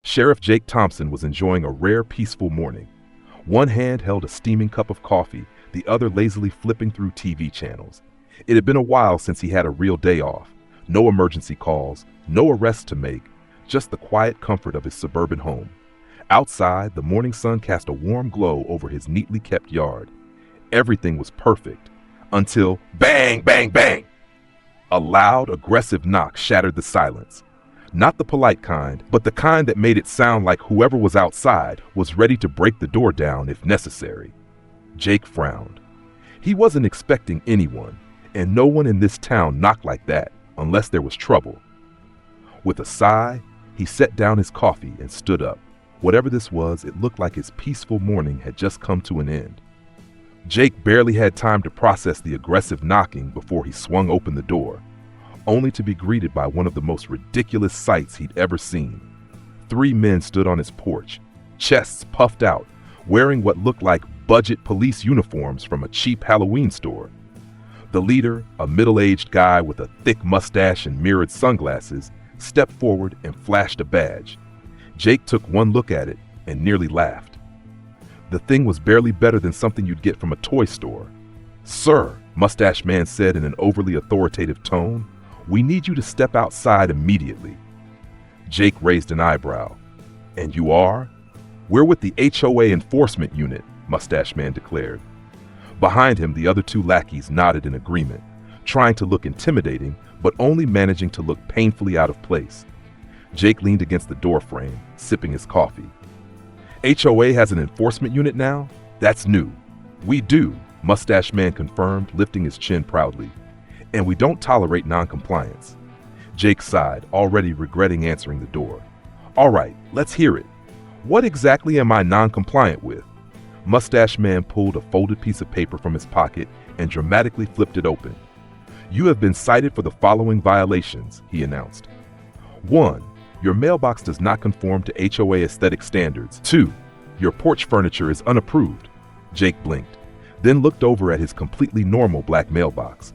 Sheriff Jake Thompson was enjoying a rare, peaceful morning. One hand held a steaming cup of coffee, the other lazily flipping through TV channels. It had been a while since he had a real day off. No emergency calls, no arrests to make, just the quiet comfort of his suburban home. Outside, the morning sun cast a warm glow over his neatly kept yard. Everything was perfect, until bang, bang, bang! A loud, aggressive knock shattered the silence. Not the polite kind, but the kind that made it sound like whoever was outside was ready to break the door down if necessary. Jake frowned. He wasn't expecting anyone, and no one in this town knocked like that unless there was trouble. With a sigh, he set down his coffee and stood up. Whatever this was, it looked like his peaceful morning had just come to an end. Jake barely had time to process the aggressive knocking before he swung open the door, only to be greeted by one of the most ridiculous sights he'd ever seen. 3 men stood on his porch, chests puffed out, wearing what looked like budget police uniforms from a cheap Halloween store. The leader, a middle-aged guy with a thick mustache and mirrored sunglasses, stepped forward and flashed a badge. Jake took one look at it and nearly laughed. The thing was barely better than something you'd get from a toy store. "Sir," Mustache Man said in an overly authoritative tone, "we need you to step outside immediately." Jake raised an eyebrow. "And you are?" "We're with the HOA enforcement unit," Mustache Man declared. Behind him, the other 2 lackeys nodded in agreement, trying to look intimidating, but only managing to look painfully out of place. Jake leaned against the doorframe, sipping his coffee. "HOA has an enforcement unit now? That's new." "We do," Mustache Man confirmed, lifting his chin proudly. "And we don't tolerate non-compliance." Jake sighed, already regretting answering the door. "All right, let's hear it. What exactly am I non-compliant with?" Mustache Man pulled a folded piece of paper from his pocket and dramatically flipped it open. "You have been cited for the following violations," he announced. 1. Your mailbox does not conform to HOA aesthetic standards. 2. Your porch furniture is unapproved. Jake blinked, then looked over at his completely normal black mailbox,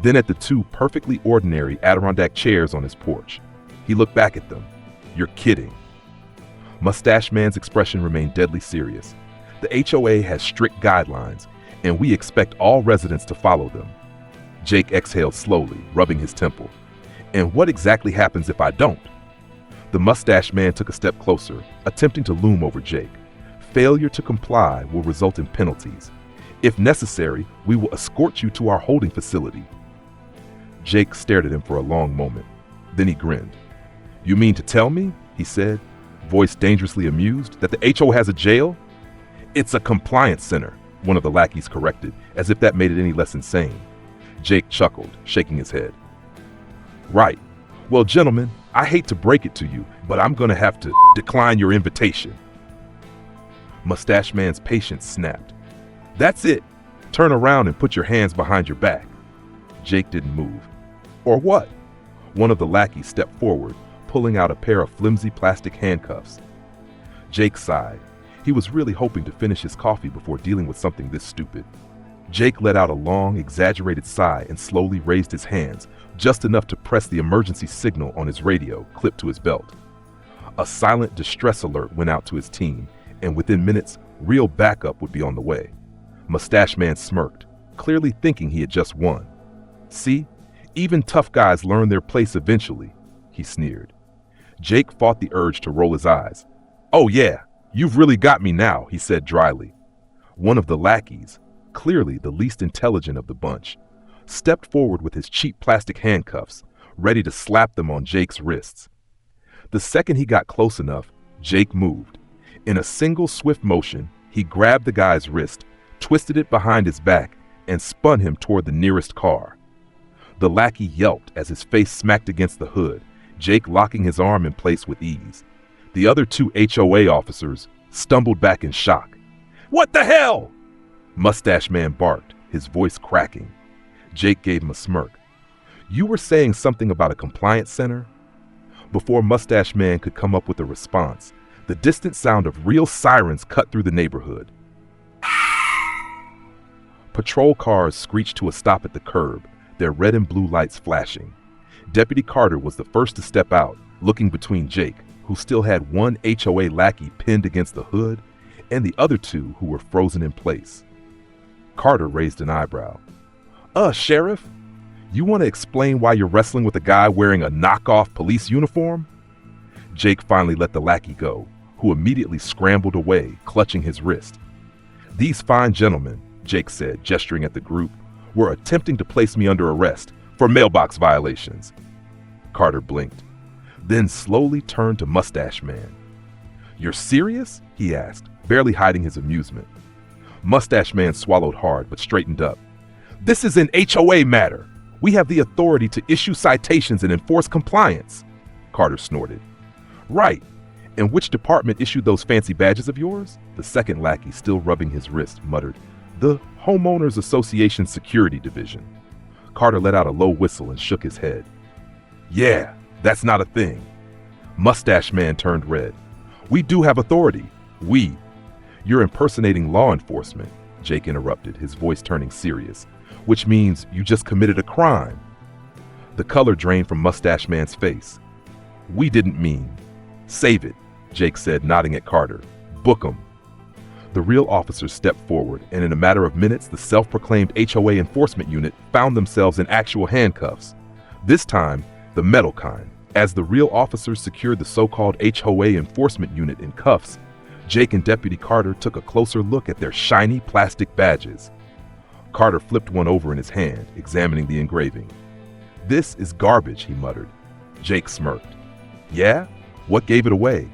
then at the 2 perfectly ordinary Adirondack chairs on his porch. He looked back at them. "You're kidding." Mustache Man's expression remained deadly serious. "The HOA has strict guidelines, and we expect all residents to follow them." Jake exhaled slowly, rubbing his temple. "And what exactly happens if I don't?" The Mustache Man took a step closer, attempting to loom over Jake. "Failure to comply will result in penalties. If necessary, we will escort you to our holding facility." Jake stared at him for a long moment. Then he grinned. "You mean to tell me," he said, voice dangerously amused, "that the HOA has a jail?" "It's a compliance center," one of the lackeys corrected, as if that made it any less insane. Jake chuckled, shaking his head. "Right. Well, gentlemen, I hate to break it to you, but I'm gonna have to decline your invitation." Mustache Man's patience snapped. "That's it. Turn around and put your hands behind your back." Jake didn't move. "Or what?" One of the lackeys stepped forward, pulling out a pair of flimsy plastic handcuffs. Jake sighed. He was really hoping to finish his coffee before dealing with something this stupid. Jake let out a long, exaggerated sigh and slowly raised his hands, just enough to press the emergency signal on his radio, clipped to his belt. A silent distress alert went out to his team, and within minutes, real backup would be on the way. Mustache Man smirked, clearly thinking he had just won. "See, even tough guys learn their place eventually," he sneered. Jake fought the urge to roll his eyes. "Oh yeah, you've really got me now," he said dryly. One of the lackeys, clearly the least intelligent of the bunch, stepped forward with his cheap plastic handcuffs, ready to slap them on Jake's wrists. The second he got close enough, Jake moved. In a single swift motion, he grabbed the guy's wrist, twisted it behind his back, and spun him toward the nearest car. The lackey yelped as his face smacked against the hood, Jake locking his arm in place with ease. The other 2 HOA officers stumbled back in shock. "What the hell?" Mustache Man barked, his voice cracking. Jake gave him a smirk. "You were saying something about a compliance center?" Before Mustache Man could come up with a response, the distant sound of real sirens cut through the neighborhood. Patrol cars screeched to a stop at the curb, their red and blue lights flashing. Deputy Carter was the first to step out, looking between Jake, who still had one HOA lackey pinned against the hood and the other two who were frozen in place. Carter raised an eyebrow. Sheriff, you want to explain why you're wrestling with a guy wearing a knockoff police uniform? Jake finally let the lackey go, who immediately scrambled away, clutching his wrist. These fine gentlemen, Jake said, gesturing at the group, were attempting to place me under arrest for mailbox violations. Carter blinked, then slowly turned to Mustache Man. You're serious? He asked, barely hiding his amusement. Mustache Man swallowed hard but straightened up. This is an HOA matter. We have the authority to issue citations and enforce compliance. Carter snorted. Right. And which department issued those fancy badges of yours? The second lackey, still rubbing his wrist, muttered. The Homeowners Association Security Division. Carter let out a low whistle and shook his head. Yeah, that's not a thing. Mustache Man turned red. We do have authority. We. You're impersonating law enforcement, Jake interrupted, his voice turning serious, which means you just committed a crime. The color drained from Mustache Man's face. We didn't mean. Save it, Jake said, nodding at Carter. Book 'em. The real officers stepped forward, and in a matter of minutes, the self-proclaimed HOA enforcement unit found themselves in actual handcuffs. This time, the metal kind. As the real officers secured the so-called HOA enforcement unit in cuffs, Jake and Deputy Carter took a closer look at their shiny plastic badges. Carter flipped one over in his hand, examining the engraving. This is garbage, he muttered. Jake smirked. Yeah? What gave it away?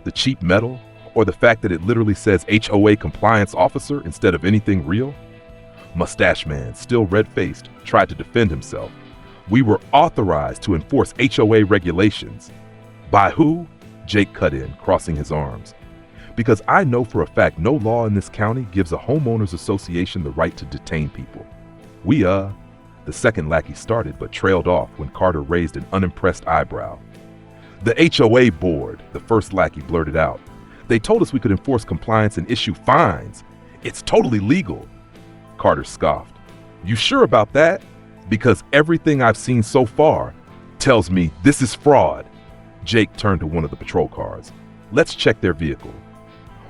The cheap metal, or the fact that it literally says HOA compliance officer instead of anything real? Mustache Man, still red-faced, tried to defend himself. We were authorized to enforce HOA regulations. By who? Jake cut in, crossing his arms. Because I know for a fact no law in this county gives a homeowners association the right to detain people. The second lackey started but trailed off when Carter raised an unimpressed eyebrow. The HOA board, the first lackey blurted out. They told us we could enforce compliance and issue fines. It's totally legal. Carter scoffed. You sure about that? Because everything I've seen so far tells me this is fraud. Jake turned to one of the patrol cars. Let's check their vehicle.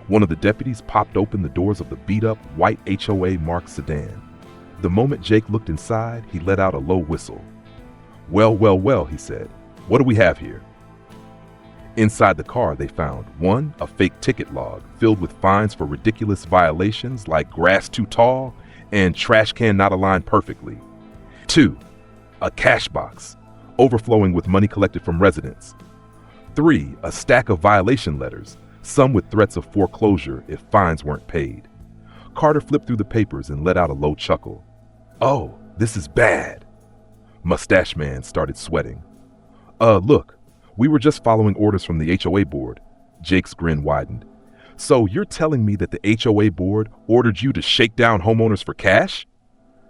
One of the deputies popped open the doors of the beat-up white HOA marked sedan. The moment Jake looked inside, he let out a low whistle. Well, he said. What do we have here? Inside the car, they found 1, a fake ticket log filled with fines for ridiculous violations like grass too tall and trash can not aligned perfectly. 2, a cash box overflowing with money collected from residents. 3, a stack of violation letters, some with threats of foreclosure if fines weren't paid. Carter flipped through the papers and let out a low chuckle. Oh, this is bad. Mustache Man started sweating. Look, we were just following orders from the HOA board. Jake's grin widened. So you're telling me that the HOA board ordered you to shake down homeowners for cash?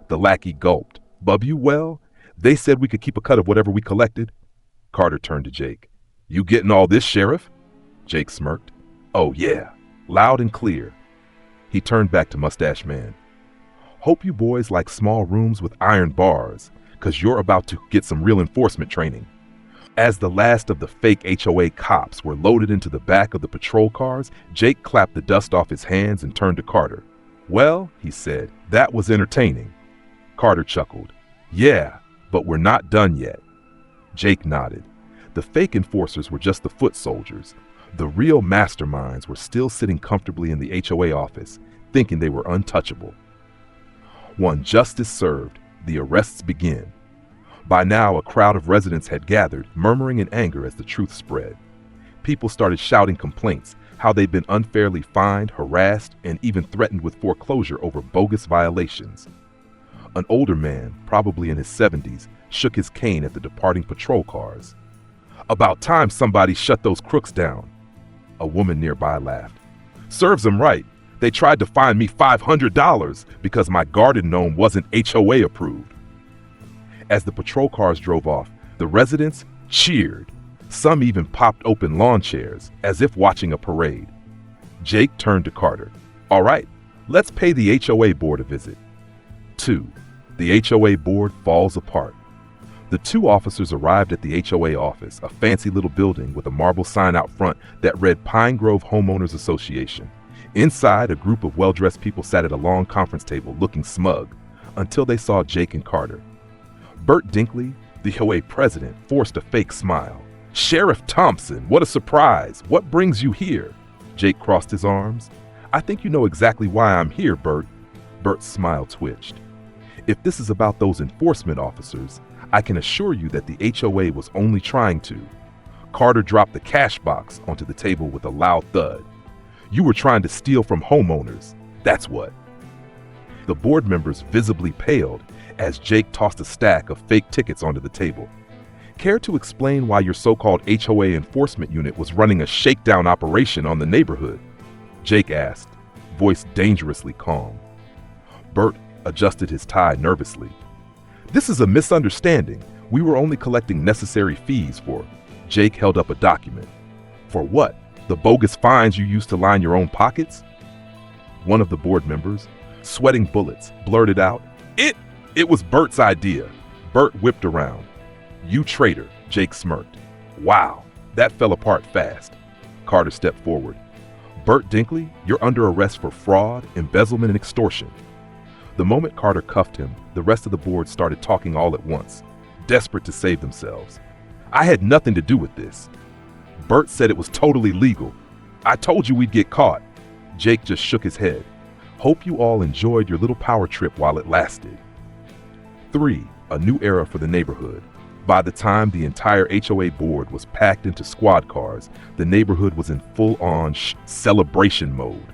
The lackey gulped. Bub you well? They said we could keep a cut of whatever we collected. Carter turned to Jake. You getting all this, Sheriff? Jake smirked. Oh yeah, loud and clear. He turned back to Mustache Man. Hope you boys like small rooms with iron bars, 'cause you're about to get some real enforcement training. As the last of the fake HOA cops were loaded into the back of the patrol cars, Jake clapped the dust off his hands and turned to Carter. Well, he said, that was entertaining. Carter chuckled. Yeah, but we're not done yet. Jake nodded. The fake enforcers were just the foot soldiers. The real masterminds were still sitting comfortably in the HOA office, thinking they were untouchable. One justice served, the arrests begin. By now, a crowd of residents had gathered, murmuring in anger as the truth spread. People started shouting complaints, how they'd been unfairly fined, harassed, and even threatened with foreclosure over bogus violations. An older man, probably in his 70s, shook his cane at the departing patrol cars. About time somebody shut those crooks down. A woman nearby laughed. Serves them right. They tried to fine me $500 because my garden gnome wasn't HOA approved. As the patrol cars drove off, the residents cheered. Some even popped open lawn chairs, as if watching a parade. Jake turned to Carter. All right, let's pay the HOA board a visit. 2. The HOA board falls apart. The two officers arrived at the HOA office, a fancy little building with a marble sign out front that read Pine Grove Homeowners Association. Inside, a group of well-dressed people sat at a long conference table looking smug until they saw Jake and Carter. Burt Dinkley, the HOA president, forced a fake smile. "Sheriff Thompson, what a surprise! What brings you here?" Jake crossed his arms. "I think you know exactly why I'm here, Burt." Burt's smile twitched. "If this is about those enforcement officers, I can assure you that the HOA was only trying to." Carter dropped the cash box onto the table with a loud thud. "You were trying to steal from homeowners, that's what." The board members visibly paled as Jake tossed a stack of fake tickets onto the table. "Care to explain why your so-called HOA enforcement unit was running a shakedown operation on the neighborhood?" Jake asked, voice dangerously calm. Burt adjusted his tie nervously. "This is a misunderstanding. We were only collecting necessary fees for..." Jake held up a document. "For what? The bogus fines you used to line your own pockets?" One of the board members, sweating bullets, blurted out, It was Burt's idea." Burt whipped around. "You traitor," Jake smirked. "Wow, that fell apart fast." Carter stepped forward. "Burt Dinkley, you're under arrest for fraud, embezzlement, and extortion." The moment Carter cuffed him, the rest of the board started talking all at once, desperate to save themselves. "I had nothing to do with this. Burt said it was totally legal. I told you we'd get caught." Jake just shook his head. "Hope you all enjoyed your little power trip while it lasted." 3. A new era for the neighborhood. By the time the entire HOA board was packed into squad cars, the neighborhood was in full-on celebration mode.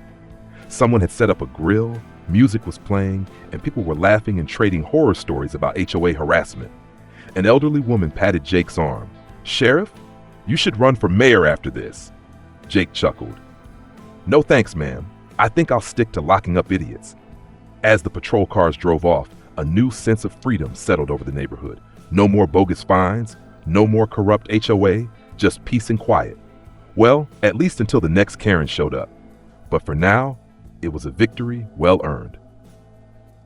Someone had set up a grill, music was playing, and people were laughing and trading horror stories about HOA harassment. An elderly woman patted Jake's arm. "Sheriff, you should run for mayor after this." Jake chuckled. "No thanks, ma'am. I think I'll stick to locking up idiots." As the patrol cars drove off, a new sense of freedom settled over the neighborhood. No more bogus fines, no more corrupt HOA, just peace and quiet. Well, at least until the next Karen showed up. But for now, it was a victory well earned.